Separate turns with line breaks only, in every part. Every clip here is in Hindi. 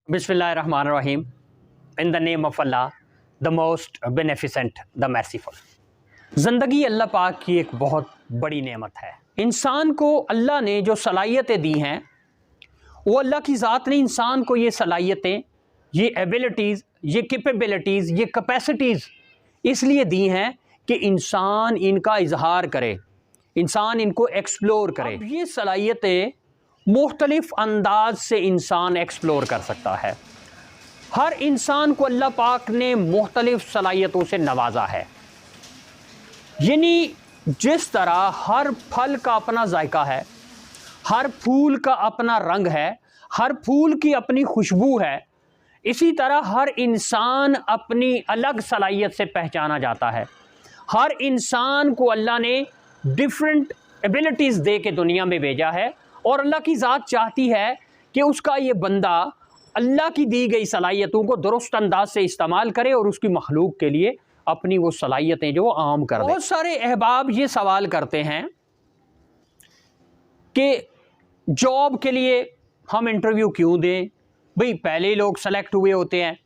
बिस्मिल्लाहिर्रहमानिर्रहीम। In the name of Allah, the most beneficent, the merciful. ज़िंदगी अल्लाह पाक की एक बहुत बड़ी नेमत है। इंसान को अल्लाह ने जो सलाहियतें दी हैं, वो अल्लाह की ज़ात ने इंसान को ये सलाहियतें, ये एबिलिटीज़, ये कैपेबिलिटीज़, ये कैपेसिटीज़ इसलिए दी हैं कि इंसान इनका इजहार करे, इंसान इनको एक्सप्लोर करे। अब ये सलाहियतें मुख्तलिफ अंदाज से इंसान एक्सप्लोर कर सकता है। हर इंसान को अल्लाह पाक ने मुख्तलिफ सलाहियतों से नवाजा है। यानी जिस तरह हर फल का अपना जायका है, हर फूल का अपना रंग है, हर फूल की अपनी खुशबू है, इसी तरह हर इंसान अपनी अलग सलाहियत से पहचाना जाता है। हर इंसान को अल्लाह ने डिफरेंट एबिलिटीज़ दे के दुनिया में भेजा है और अल्लाह की ज़ात चाहती है कि उसका ये बंदा अल्लाह की दी गई सलाहियतों को दुरुस्त अंदाज से इस्तेमाल करे और उसकी मखलूक के लिए अपनी वो सलाहियतें जो आम कर दे। बहुत सारे अहबाब ये सवाल करते हैं कि जॉब के लिए हम इंटरव्यू क्यों दें? भाई पहले ही लोग सेलेक्ट हुए होते हैं,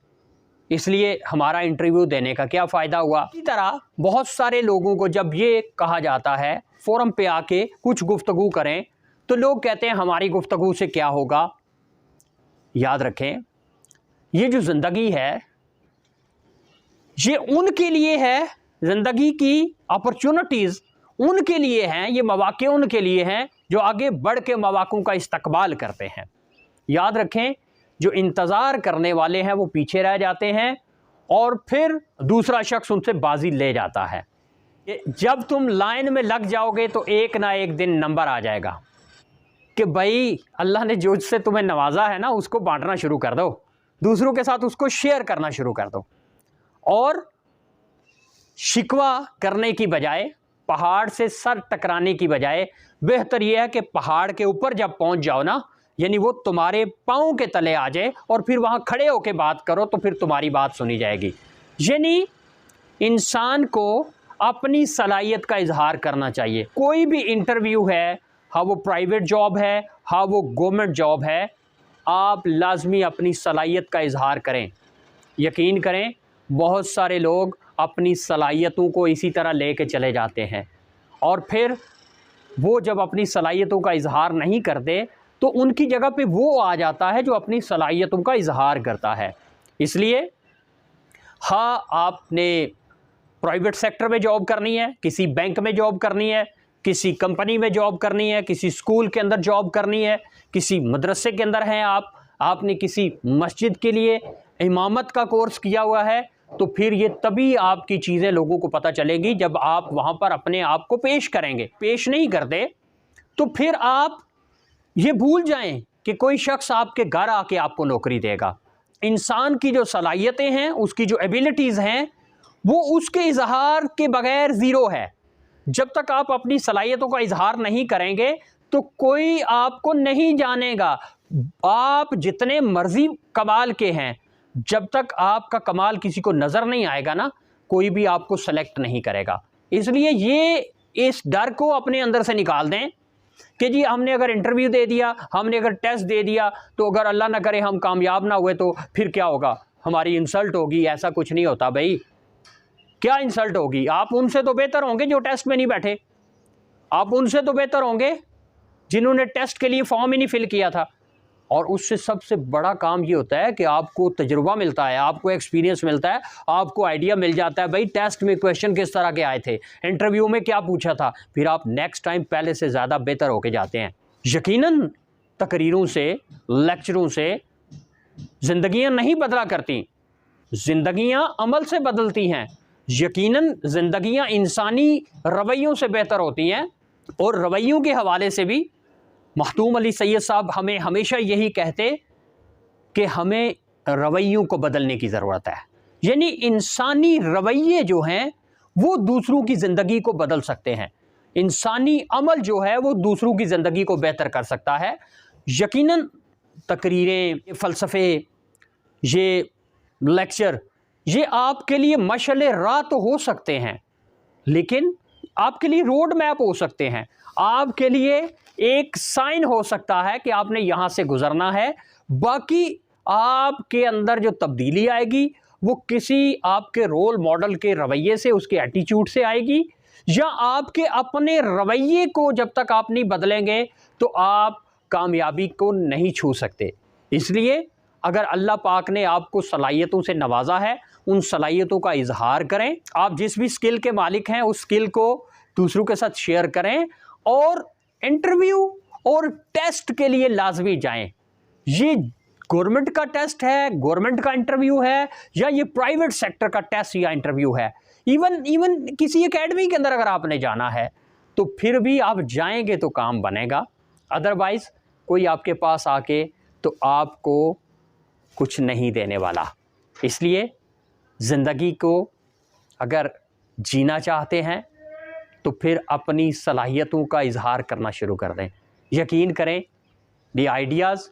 इसलिए हमारा इंटरव्यू देने का क्या फ़ायदा हुआ? इसी तरह बहुत सारे लोगों को जब ये कहा जाता है फोरम पे आके कुछ गुफ्तगू करें, तो लोग कहते हैं हमारी गुफ्तगू से क्या होगा? याद रखें, ये जो ज़िंदगी है ये उनके लिए है, ज़िंदगी की अपॉर्चुनिटीज़ उनके लिए हैं, ये मौक़े उनके लिए हैं जो आगे बढ़ के मौक़ों का इस्तकबाल करते हैं। याद रखें, जो इंतज़ार करने वाले हैं वो पीछे रह जाते हैं और फिर दूसरा शख्स उनसे बाजी ले जाता है। जब तुम लाइन में लग जाओगे तो एक ना एक दिन नंबर आ जाएगा कि भाई अल्लाह ने जो से तुम्हें नवाजा है ना, उसको बांटना शुरू कर दो, दूसरों के साथ उसको शेयर करना शुरू कर दो और शिकवा करने की बजाय, पहाड़ से सर टकराने की बजाय बेहतर यह है कि पहाड़ के ऊपर जब पहुंच जाओ ना, यानी वो तुम्हारे पाँव के तले आ जाए और फिर वहाँ खड़े होकर बात करो तो फिर तुम्हारी बात सुनी जाएगी। यानी इंसान को अपनी सलाहियत का इजहार करना चाहिए। कोई भी इंटरव्यू है, हाँ वो प्राइवेट जॉब है, हाँ वो गवर्नमेंट जॉब है, आप लाजमी अपनी सलाहियत का इजहार करें। यकीन करें, बहुत सारे लोग अपनी सलाहियतों को इसी तरह लेके चले जाते हैं और फिर वो जब अपनी सलाहियतों का इजहार नहीं करते तो उनकी जगह पे वो आ जाता है जो अपनी सलाहियतों का इजहार करता है। इसलिए हाँ, आपने प्राइवेट सेक्टर में जॉब करनी है, किसी बैंक में जॉब करनी है, किसी कंपनी में जॉब करनी है, किसी स्कूल के अंदर जॉब करनी है, किसी मदरसे के अंदर हैं आपने किसी मस्जिद के लिए इमामत का कोर्स किया हुआ है, तो फिर ये तभी आपकी चीज़ें लोगों को पता चलेगी जब आप वहाँ पर अपने आप को पेश करेंगे। पेश नहीं करते तो फिर आप ये भूल जाएं कि कोई शख्स आपके घर आके आपको नौकरी देगा। इंसान की जो सलाहियतें हैं, उसकी जो एबिलिटीज़ हैं, वो उसके इजहार के बगैर ज़ीरो है। जब तक आप अपनी सलाहियतों का इजहार नहीं करेंगे तो कोई आपको नहीं जानेगा। आप जितने मर्जी कमाल के हैं, जब तक आपका कमाल किसी को नज़र नहीं आएगा ना, कोई भी आपको सेलेक्ट नहीं करेगा। इसलिए ये इस डर को अपने अंदर से निकाल दें कि जी हमने अगर इंटरव्यू दे दिया, हमने अगर टेस्ट दे दिया, तो अगर अल्लाह ना करे हम कामयाब ना हुए तो फिर क्या होगा? हमारी इंसल्ट होगी। ऐसा कुछ नहीं होता भाई। क्या इंसल्ट होगी? आप उनसे तो बेहतर होंगे जो टेस्ट में नहीं बैठे, आप उनसे तो बेहतर होंगे जिन्होंने टेस्ट के लिए फॉर्म ही नहीं फिल किया था। और उससे सबसे बड़ा काम ये होता है कि आपको तजुर्बा मिलता है, आपको एक्सपीरियंस मिलता है, आपको आइडिया मिल जाता है भाई टेस्ट में क्वेश्चन किस तरह के आए थे, इंटरव्यू में क्या पूछा था, फिर आप नेक्स्ट टाइम पहले से ज़्यादा बेहतर होके जाते हैं। यकीनन तकरीरों से, लेक्चरों से ज़िंदगियाँ नहीं बदला करती, ज़िंदगियाँ अमल से बदलती हैं। यकीनन ज़िंदगियाँ इंसानी रवैयों से बेहतर होती हैं और रवैयों के हवाले से भी मखदूम अली सैयद साहब हमें हमेशा यही कहते कि हमें रवैयों को बदलने की ज़रूरत है। यानी इंसानी रवैये जो हैं वो दूसरों की ज़िंदगी को बदल सकते हैं। इंसानी अमल जो है वो दूसरों की ज़िंदगी को बेहतर कर सकता है। यकीनन तकरीरें, फ़लसफ़े, ये लेक्चर, ये आपके लिए मशअले राह तो हो सकते हैं, लेकिन आपके लिए रोड मैप हो सकते हैं, आपके लिए एक साइन हो सकता है कि आपने यहाँ से गुजरना है। बाकी आपके अंदर जो तब्दीली आएगी वो किसी आपके रोल मॉडल के रवैये से, उसके एटीट्यूड से आएगी, या आपके अपने रवैये को जब तक आप नहीं बदलेंगे तो आप कामयाबी को नहीं छू सकते। इसलिए अगर अल्लाह पाक ने आपको सलाहियतों से नवाजा है, उन सलाहियतों का इजहार करें। आप जिस भी स्किल के मालिक हैं उस स्किल को दूसरों के साथ शेयर करें, और इंटरव्यू और टेस्ट के लिए लाजमी जाएं। ये गवर्नमेंट का टेस्ट है, गवर्नमेंट का इंटरव्यू है, या ये प्राइवेट सेक्टर का टेस्ट या इंटरव्यू है, इवन किसी एकेडमी के अंदर अगर आपने जाना है तो फिर भी आप जाएंगे तो काम बनेगा। अदरवाइज कोई आपके पास आके तो आपको कुछ नहीं देने वाला। इसलिए ज़िंदगी को अगर जीना चाहते हैं तो फिर अपनी सलाहियतों का इजहार करना शुरू कर दें। यकीन करें, दी आइडियाज़,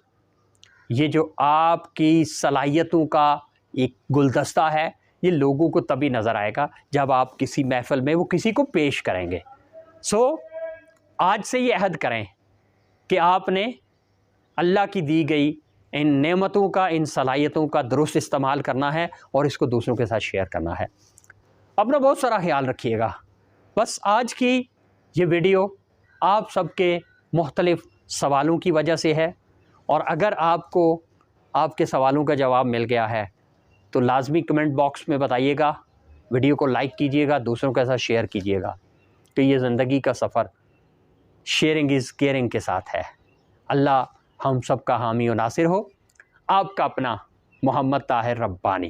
ये जो आपकी सलाहियतों का एक गुलदस्ता है, ये लोगों को तभी नज़र आएगा जब आप किसी महफ़िल में वो किसी को पेश करेंगे। सो आज से ये अहद करें कि आपने अल्लाह की दी गई इन नेमतों का, इन सलाहियतों का दुरुस्त इस्तेमाल करना है और इसको दूसरों के साथ शेयर करना है। अपना बहुत सारा ख्याल रखिएगा। बस आज की ये वीडियो आप सबके मुख्तलिफ़ सवालों की वजह से है, और अगर आपको आपके सवालों का जवाब मिल गया है तो लाजमी कमेंट बॉक्स में बताइएगा, वीडियो को लाइक कीजिएगा, दूसरों के साथ शेयर कीजिएगा। तो ये ज़िंदगी का सफ़र शेयरिंग इज़ केयरिंग के साथ है। अल्लाह हम सब का हामी और नासिर हो। आपका अपना मोहम्मद ताहिर रब्बानी।